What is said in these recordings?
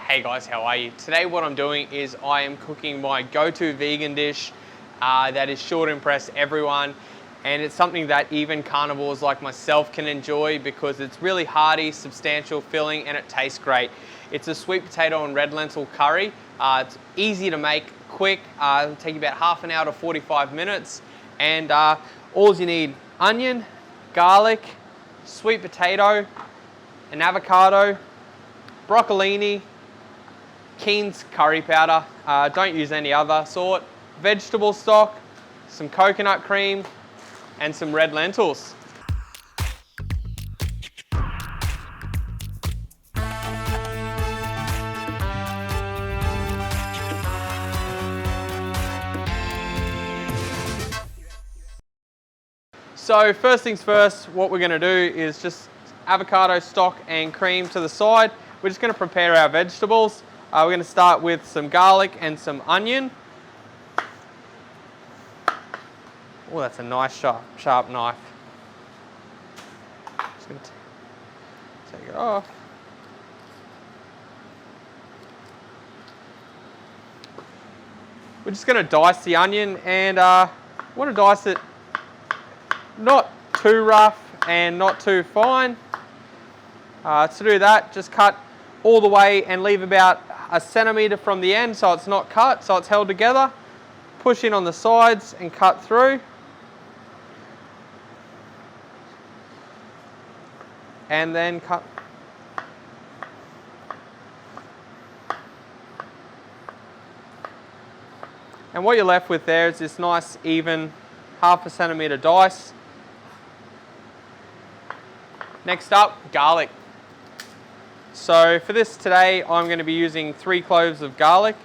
Hey guys, how are you? Today what I'm doing is I am cooking my go-to vegan dish that is sure to impress everyone, and it's something that even carnivores like myself can enjoy because it's really hearty, substantial, filling, and it tastes great. It's a sweet potato and red lentil curry. It's easy to make, quick, it'll take you about half an hour to 45 minutes, and all you need: onion, garlic, sweet potato, an avocado, broccolini, Keen's curry powder, don't use any other sort, vegetable stock, some coconut cream, and some red lentils. So first things first, what we're going to do is just avocado stock and cream to the side. We're just going to prepare our vegetables. We're going to start with some garlic and some onion. Oh, that's a nice sharp knife. Just going to take it off. We're just going to dice the onion, and want to dice it not too rough and not too fine. To do that, just cut all the way and leave about a centimetre from the end so it's not cut, so it's held together. Push in on the sides and cut through. And then cut. And what you're left with there is this nice even half a centimetre dice. Next up, garlic. So for this today, I'm going to be using 3 cloves of garlic.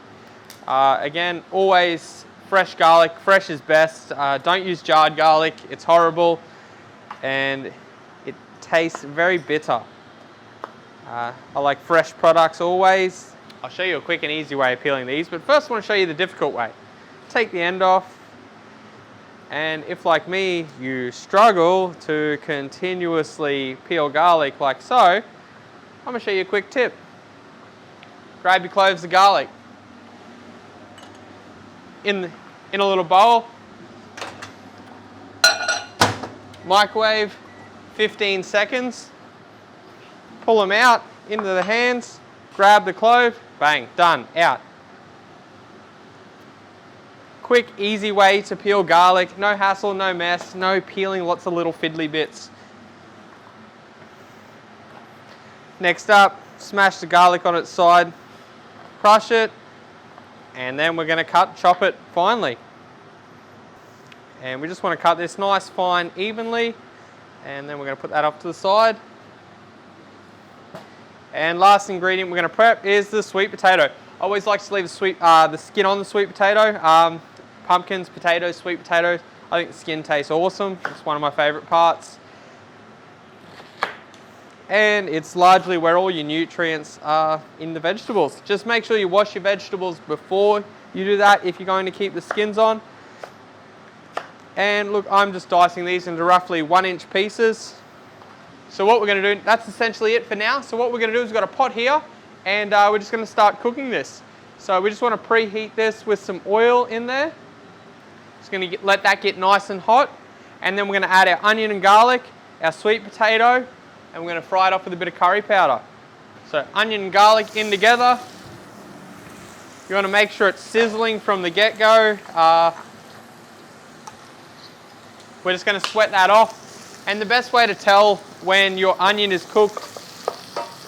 Again, always fresh garlic. Fresh is best. Don't use jarred garlic. It's horrible and it tastes very bitter. I like fresh products always. I'll show you a quick and easy way of peeling these, but first I want to show you the difficult way. Take the end off, and if, like me, you struggle to continuously peel garlic like so, I'm going to show you a quick tip. Grab your cloves of garlic in a little bowl, microwave 15 seconds, pull them out into the hands, grab the clove, bang, done, out. Quick, easy way to peel garlic, no hassle, no mess, no peeling lots of little fiddly bits. Next up, smash the garlic on its side, crush it, and then we're going to chop it finely. And we just want to cut this nice fine evenly, and then we're going to put that off to the side. And last ingredient we're going to prep is the sweet potato. I always like to leave the skin on the sweet potato. Pumpkins, potatoes, sweet potatoes, I think the skin tastes awesome. It's one of my favourite parts. And it's largely where all your nutrients are in the vegetables. Just make sure you wash your vegetables before you do that if you're going to keep the skins on. And look, I'm just dicing these into roughly 1-inch pieces. So what we're going to do, that's essentially it for now. So what we're going to do is we've got a pot here, and we're just going to start cooking this. So we just want to preheat this with some oil in there. Just going to let that get nice and hot. And then we're going to add our onion and garlic, our sweet potato, and we're going to fry it off with a bit of curry powder. So onion and garlic in together. You want to make sure it's sizzling from the get-go. We're just going to sweat that off. And the best way to tell when your onion is cooked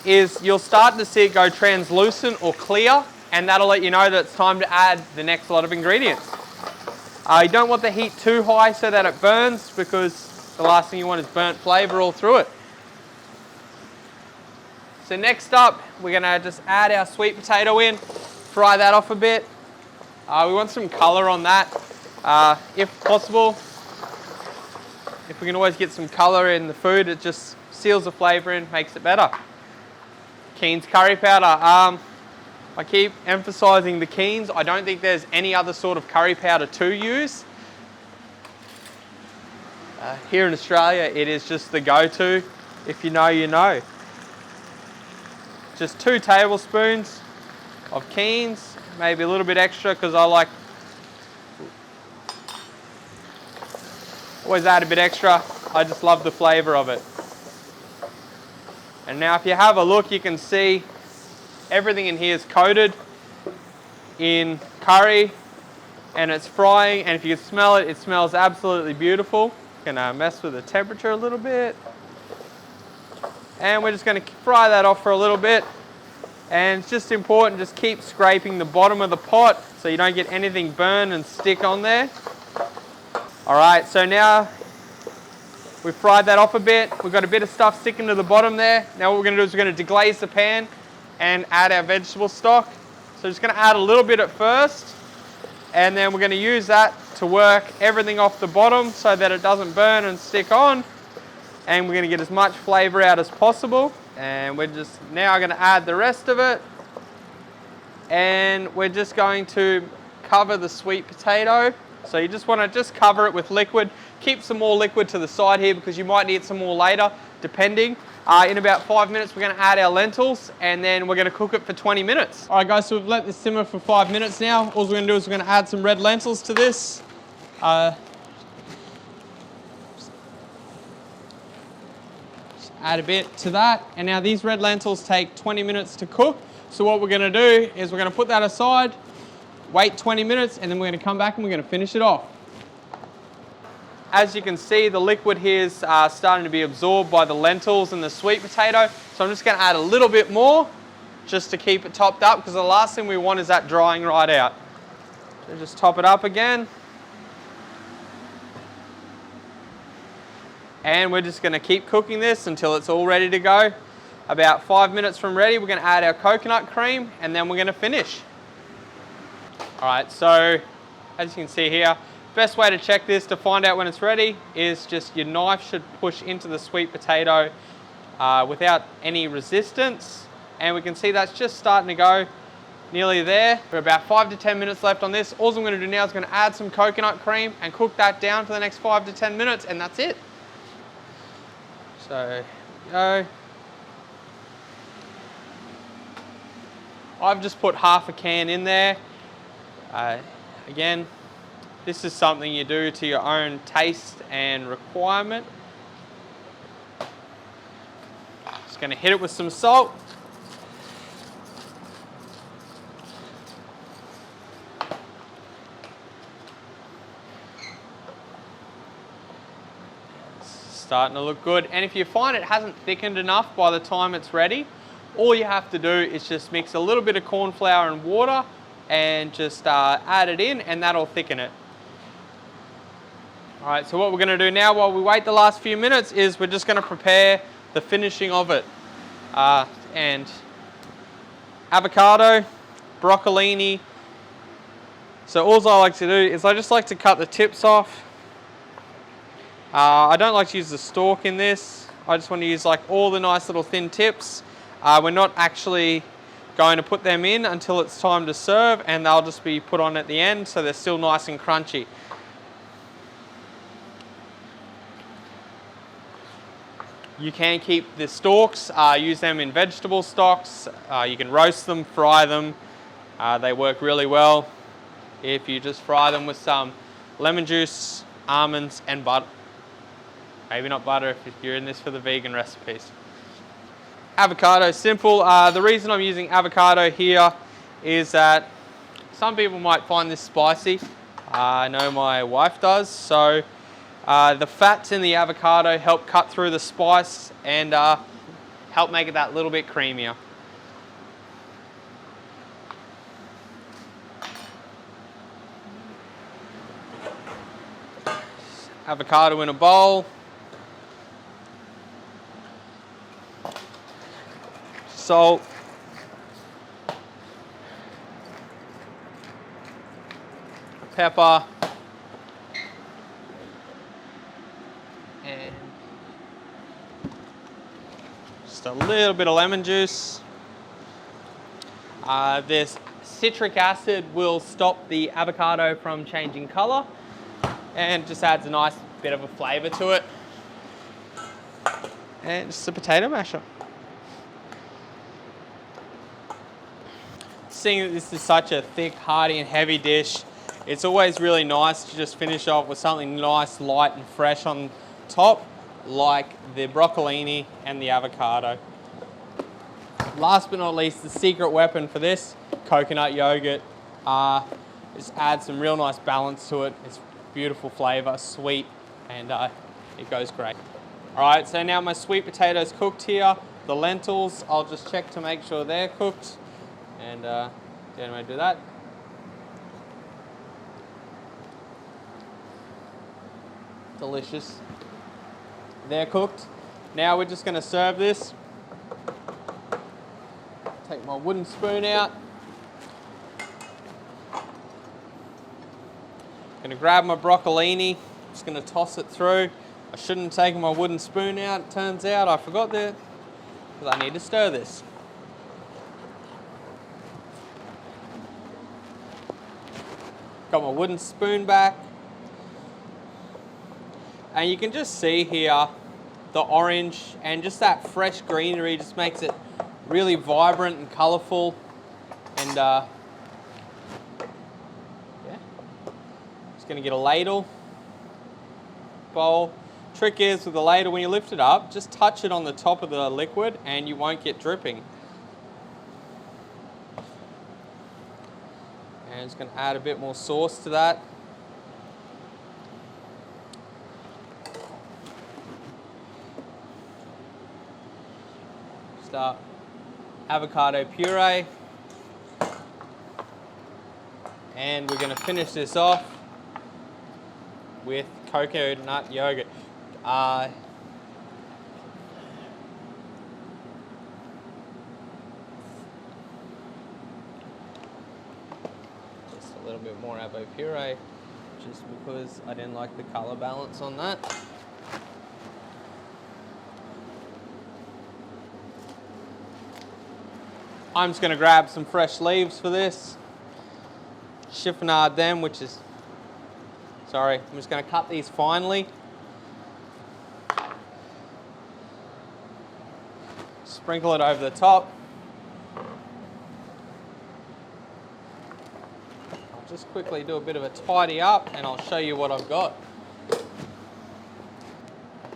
is you'll start to see it go translucent or clear, and that'll let you know that it's time to add the next lot of ingredients. You don't want the heat too high so that it burns, because the last thing you want is burnt flavour all through it. So next up, we're going to just add our sweet potato in, fry that off a bit. We want some colour on that, if possible. If we can always get some colour in the food, it just seals the flavour in, makes it better. Keen's curry powder. I keep emphasising the Keen's. I don't think there's any other sort of curry powder to use. Here in Australia, it is just the go-to. If you know, you know. Just 2 tablespoons. of Keen's, maybe a little bit extra because I like, always add a bit extra. I just love the flavour of it. And now if you have a look, you can see everything in here is coated in curry and it's frying, and if you can smell it, it smells absolutely beautiful. Gonna mess with the temperature a little bit. And we're just gonna fry that off for a little bit. And it's just important, just keep scraping the bottom of the pot so you don't get anything burn and stick on there. All right, so now we've fried that off a bit. We've got a bit of stuff sticking to the bottom there. Now what we're gonna do is we're gonna deglaze the pan and add our vegetable stock. So just gonna add a little bit at first, and then we're gonna use that to work everything off the bottom so that it doesn't burn and stick on. And we're gonna get as much flavor out as possible. And we're just now gonna add the rest of it. And we're just going to cover the sweet potato. So you just wanna just cover it with liquid. Keep some more liquid to the side here because you might need some more later, depending. In about 5 minutes, we're gonna add our lentils and then we're gonna cook it for 20 minutes. All right guys, so we've let this simmer for 5 minutes now. All we're gonna do is we're gonna add some red lentils to this. Just add a bit to that. And now these red lentils take 20 minutes to cook. So what we're gonna do is we're gonna put that aside, wait 20 minutes, and then we're gonna come back and we're gonna finish it off. As you can see, the liquid here is starting to be absorbed by the lentils and the sweet potato. So I'm just gonna add a little bit more just to keep it topped up, because the last thing we want is that drying right out. So just top it up again. And we're just gonna keep cooking this until it's all ready to go. About 5 minutes from ready, we're gonna add our coconut cream and then we're gonna finish. All right, so as you can see here, best way to check this to find out when it's ready is just your knife should push into the sweet potato without any resistance. And we can see that's just starting to go nearly there. We're about 5 to 10 minutes left on this. All I'm gonna do now is gonna add some coconut cream and cook that down for the next 5 to 10 minutes, and that's it. So, there we go. I've just put half a can in there. Again, this is something you do to your own taste and requirement. Just gonna hit it with some salt. Starting to look good. And if you find it hasn't thickened enough by the time it's ready, all you have to do is just mix a little bit of corn flour and water and just add it in, and that'll thicken it. All right, so what we're gonna do now while we wait the last few minutes is we're just gonna prepare the finishing of it. And avocado, broccolini. So all I like to do is I just like to cut the tips off. I don't like to use the stalk in this. I just want to use like all the nice little thin tips. We're not actually going to put them in until it's time to serve, and they'll just be put on at the end so they're still nice and crunchy. You can keep the stalks, use them in vegetable stocks. You can roast them, fry them. They work really well if you just fry them with some lemon juice, almonds and butter. Maybe not butter if you're in this for the vegan recipes. Avocado, simple. The reason I'm using avocado here is that some people might find this spicy. I know my wife does. So the fats in the avocado help cut through the spice and help make it that little bit creamier. Avocado in a bowl. Salt. Pepper. And just a little bit of lemon juice. This citric acid will stop the avocado from changing color and just adds a nice bit of a flavor to it. And just a potato masher. seeing that this is such a thick, hearty and heavy dish, it's always really nice to just finish off with something nice, light and fresh on top, like the broccolini and the avocado. Last but not least, the secret weapon for this, coconut yogurt. Just adds some real nice balance to it. It's beautiful flavour, sweet, and it goes great. All right, so now my sweet potatoes cooked here. The lentils, I'll just check to make sure they're cooked. And then I'm gonna do that. Delicious. They're cooked. Now we're just gonna serve this. Take my wooden spoon out. Gonna grab my broccolini. Just gonna toss it through. I shouldn't have taken my wooden spoon out, it turns out. I forgot that, because I need to stir this. Got my wooden spoon back. And you can just see here the orange and just that fresh greenery just makes it really vibrant and colourful. And yeah, just gonna get a ladle, bowl. Trick is with the ladle, when you lift it up, just touch it on the top of the liquid and you won't get dripping. And just gonna add a bit more sauce to that. Just avocado puree. And we're gonna finish this off with coconut yogurt. Just a little bit more avo puree, just because I didn't like the color balance on that. I'm just gonna grab some fresh leaves for this. Chiffonade them, which is, sorry, I'm just gonna cut these finely. Sprinkle it over the top. I'll just quickly do a bit of a tidy up and I'll show you what I've got.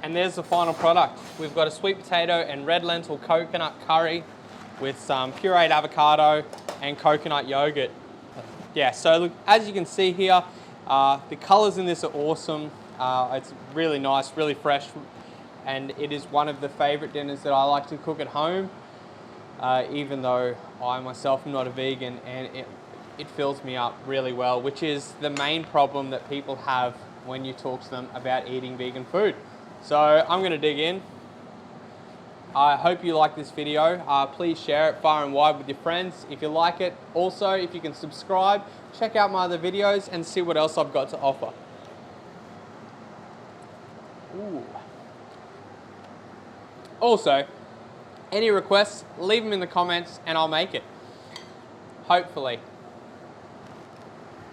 And there's the final product. We've got a sweet potato and red lentil coconut curry with some pureed avocado and coconut yogurt. Yeah, so look, as you can see here, the colors in this are awesome. It's really nice, really fresh. And it is one of the favorite dinners that I like to cook at home, even though I myself am not a vegan, and it fills me up really well, which is the main problem that people have when you talk to them about eating vegan food. So I'm gonna dig in. I hope you like this video. Please share it far and wide with your friends if you like it. Also, if you can subscribe, check out my other videos and see what else I've got to offer. Ooh. Also, any requests, leave them in the comments and I'll make it. Hopefully.